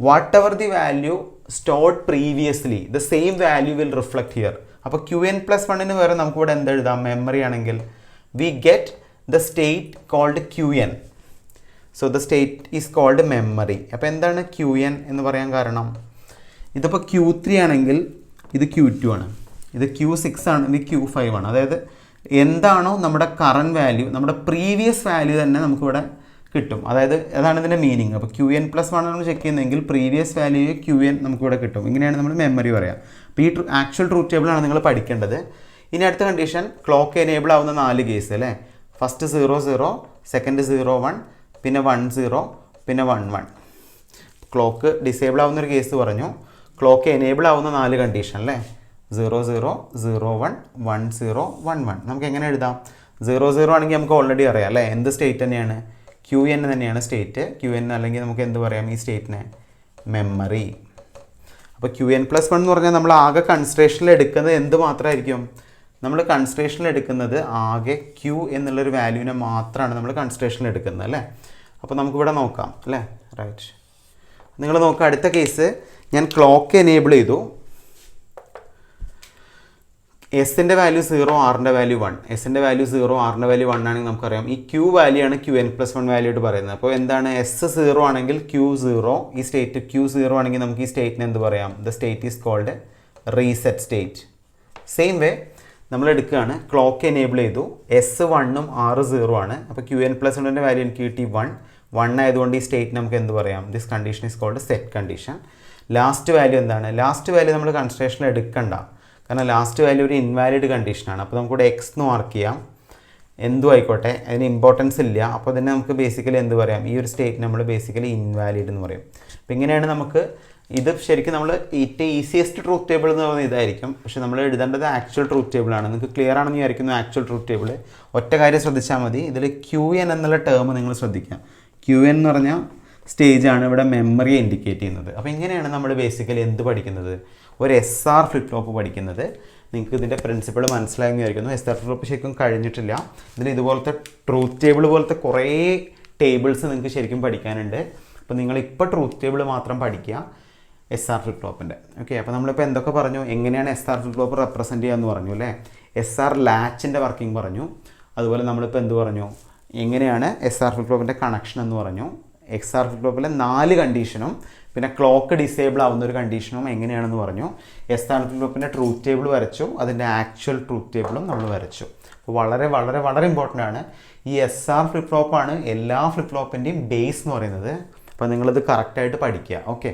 Whatever the value stored previously the same value will reflect here. അപ്പോൾ QN+1 വരെ നമുക്കിവിടെ എന്തെഴുതാം? മെമ്മറി ആണെങ്കിൽ we get the state called QN. So the state is called memory. അപ്പോൾ എന്താണ് QN എന്ന് പറയാൻ കാരണം? ഇതിപ്പോൾ Q3 ആണെങ്കിൽ ഇത് Q2 ആണ്, ഇത് Q6 ആണ്, ഇത് Q5 ആണ്. അതായത് എന്താണോ നമ്മുടെ കറണ്ട് വാല്യൂ നമ്മുടെ പ്രീവിയസ് വാല്യൂ തന്നെ നമുക്കിവിടെ കിട്ടും. അതായത് അതാണ് ഇതിൻ്റെ മീനിങ്. അപ്പോൾ QN+1 നമ്മൾ ചെക്ക് ചെയ്യുന്നതെങ്കിൽ പ്രീവിയസ് വാല്യൂ QN നമുക്കിവിടെ കിട്ടും. ഇങ്ങനെയാണ് നമ്മൾ മെമ്മറി പറയുക. അപ്പോൾ ഈ ആക്ച്വൽ ട്രൂത്ത് ടേബിളാണ് നിങ്ങൾ പഠിക്കേണ്ടത്. ഇനി അടുത്ത കണ്ടീഷൻ ക്ലോക്ക് എനേബിൾ ആവുന്ന 4 കേസ് അല്ലേ? ഫസ്റ്റ് 0 0, സെക്കൻഡ് 0 1, പിന്നെ 1 0, പിന്നെ 1 1. ക്ലോക്ക് ഡിസേബിൾ ആവുന്ന ഒരു കേസ് പറഞ്ഞു, ക്ലോക്ക് എനേബിൾ ആവുന്ന 4 കണ്ടീഷൻ അല്ലേ, 0 0 0 1 1 0 1 1. നമുക്ക് എങ്ങനെ എഴുതാം? 0 0 ആണെങ്കിൽ നമുക്ക് ഓൾറെഡി അറിയാം അല്ലേ, എന്ത് സ്റ്റേറ്റ് തന്നെയാണ്? QN തന്നെയാണ് സ്റ്റേറ്റ്. QN അല്ലെങ്കിൽ നമുക്ക് എന്ത് പറയാം ഈ സ്റ്റേറ്റിനെ? മെമ്മറി. അപ്പോൾ QN+1 എന്ന് പറഞ്ഞാൽ നമ്മൾ ആകെ കൺസിഡറേഷനിൽ എടുക്കുന്നത് എന്ത് മാത്രമായിരിക്കും? നമ്മൾ കൺസിഡറേഷനിൽ എടുക്കുന്നത് ആകെ Q എന്നുള്ളൊരു വാല്യൂവിനെ മാത്രമാണ് നമ്മൾ കൺസിഡറേഷനിൽ എടുക്കുന്നത് അല്ലേ. അപ്പോൾ നമുക്കിവിടെ നോക്കാം അല്ലേ, റൈറ്റ്. നിങ്ങൾ നോക്കുക, അടുത്ത കേസ് ഞാൻ ക്ലോക്ക് എനേബിൾ ചെയ്തു, എസിൻ്റെ വാല്യൂ 0, ആറിൻ്റെ വാല്യൂ 1. എസിൻ്റെ വാല്യൂ 0, ആറിൻ്റെ വാല്യൂ 1 ആണെങ്കിൽ നമുക്കറിയാം ഈ Q വാല്യൂ ആണ് QN+1 വാല്യൂ ആയിട്ട് പറയുന്നത്. അപ്പോൾ എന്താണ്? എസ് 0 ആണെങ്കിൽ Q 0, ഈ സ്റ്റേറ്റ് Q 0 ആണെങ്കിൽ നമുക്ക് ഈ സ്റ്റേറ്റിന് എന്ത് പറയാം? The state is called reset state. Same way നമ്മൾ എടുക്കുകയാണ്, ക്ലോക്ക് എനേബിൾ ചെയ്തു, എസ് 1ഉം ആറ് 0 ആണ്. അപ്പോൾ QN+1ൻ്റെ വാല്യൂ എനിക്ക് കിട്ടി 1 ആയതുകൊണ്ട് ഈ സ്റ്റേറ്റ് നമുക്ക് എന്ത് പറയാം? This condition is called set condition. Last value എന്താണ്? ലാസ്റ്റ് വാല്യൂ നമ്മൾ കൺസിഡറേഷനിൽ എടുക്കണ്ട, കാരണം ലാസ്റ്റ് വാല്യൂ ഒരു ഇൻവാലിഡ് കണ്ടീഷനാണ്. അപ്പോൾ നമുക്കിവിടെ എക്സ് എന്ന് മാർക്ക് ചെയ്യാം, എന്തും ആയിക്കോട്ടെ, അതിന് ഇമ്പോർട്ടൻസ് ഇല്ല. അപ്പോൾ തന്നെ നമുക്ക് ബേസിക്കലി എന്ത് പറയാം? ഈ ഒരു സ്റ്റേറ്റ് നമ്മൾ ബേസിക്കലി ഇൻവാലിഡ് എന്ന് പറയും. അപ്പോൾ ഇങ്ങനെയാണ് നമുക്ക് ഇത് ശരിക്കും നമ്മൾ ഏറ്റവും ഈസിയസ്റ്റ് ട്രൂത്ത് ടേബിൾ എന്ന് പറയുന്നത് ഇതായിരിക്കും. പക്ഷേ നമ്മൾ എഴുതേണ്ടത് ആക്ച്വൽ ട്രൂത്ത് ടേബിളാണ്. നിങ്ങൾക്ക് ക്ലിയർ ആണെന്ന് വിചാരിക്കുന്നു ആക്ച്വൽ ട്രൂത്ത് ടേബിൾ. ഒറ്റ കാര്യം ശ്രദ്ധിച്ചാൽ മതി, ഇതിൽ QN എന്നുള്ള ടേം നിങ്ങൾ ശ്രദ്ധിക്കാം. QN എന്ന് പറഞ്ഞാൽ സ്റ്റേജാണ് ഇവിടെ മെമ്മറിയെ ഇൻഡിക്കേറ്റ് ചെയ്യുന്നത്. അപ്പോൾ ഇങ്ങനെയാണ് നമ്മൾ ബേസിക്കലി എന്ത് പഠിക്കുന്നത്? ഒരു SR ഫ്ലിപ്പ് ഫ്ലോപ്പ് പഠിക്കുന്നത്. നിങ്ങൾക്ക് ഇതിൻ്റെ പ്രിൻസിപ്പിൾ മനസ്സിലായെന്ന് വിചാരിക്കുന്നു. SR ഫ്ലിപ്പ് ഫ്ലോപ്പ് ശരിക്കും കഴിഞ്ഞിട്ടില്ല. ഇതിൽ ഇതുപോലത്തെ ട്രൂത്ത് ടേബിൾ പോലത്തെ കുറേ ടേബിൾസ് നിങ്ങൾക്ക് ശരിക്കും പഠിക്കാനുണ്ട്. അപ്പോൾ നിങ്ങളിപ്പോൾ ട്രൂത്ത് ടേബിൾ മാത്രം പഠിക്കുക SR ഫ്ലിപ്പ് ഫ്ലോപ്പിൻ്റെ. ഓക്കെ, അപ്പോൾ നമ്മളിപ്പോൾ എന്തൊക്കെ പറഞ്ഞു? എങ്ങനെയാണ് SR ഫ്ലിപ്പ് ഫ്ലോപ്പ് റെപ്രസെൻറ്റ് ചെയ്യാമെന്ന് പറഞ്ഞു അല്ലേ. SR ലാച്ചിൻ്റെ വർക്കിംഗ് പറഞ്ഞു. അതുപോലെ നമ്മളിപ്പോൾ എന്ത് പറഞ്ഞു? എങ്ങനെയാണ് SR ഫ്ലിപ്പ് ഫ്ലോപ്പിൻ്റെ കണക്ഷൻ എന്ന് പറഞ്ഞു. XR ഫ്ലിപ്പ് ഫ്ലോപ്പിലെ 4 കണ്ടീഷനും പിന്നെ ക്ലോക്ക് ഡിസേബിൾ ആവുന്ന ഒരു കണ്ടീഷനും എങ്ങനെയാണെന്ന് പറഞ്ഞു. SR ഫ്ലിപ്പ് ഫ്ലോപ്പിൻ്റെ ട്രൂത്ത് ടേബിൾ വരച്ചു, അതിൻ്റെ ആക്ച്വൽ ട്രൂത്ത് ടേബിളും നമ്മൾ വരച്ചു. അപ്പോൾ വളരെ വളരെ വളരെ ഇമ്പോർട്ടൻ്റ് ആണ്. ഈ SR ഫ്ലിപ്പ് ഫ്ലോപ്പാണ് എല്ലാ ഫ്ലിപ്പ് ഫ്ലോപ്പിൻ്റെയും ബേസ് എന്ന് പറയുന്നത്. അപ്പോൾ നിങ്ങളിത് കറക്റ്റായിട്ട് പഠിക്കുക. ഓക്കെ.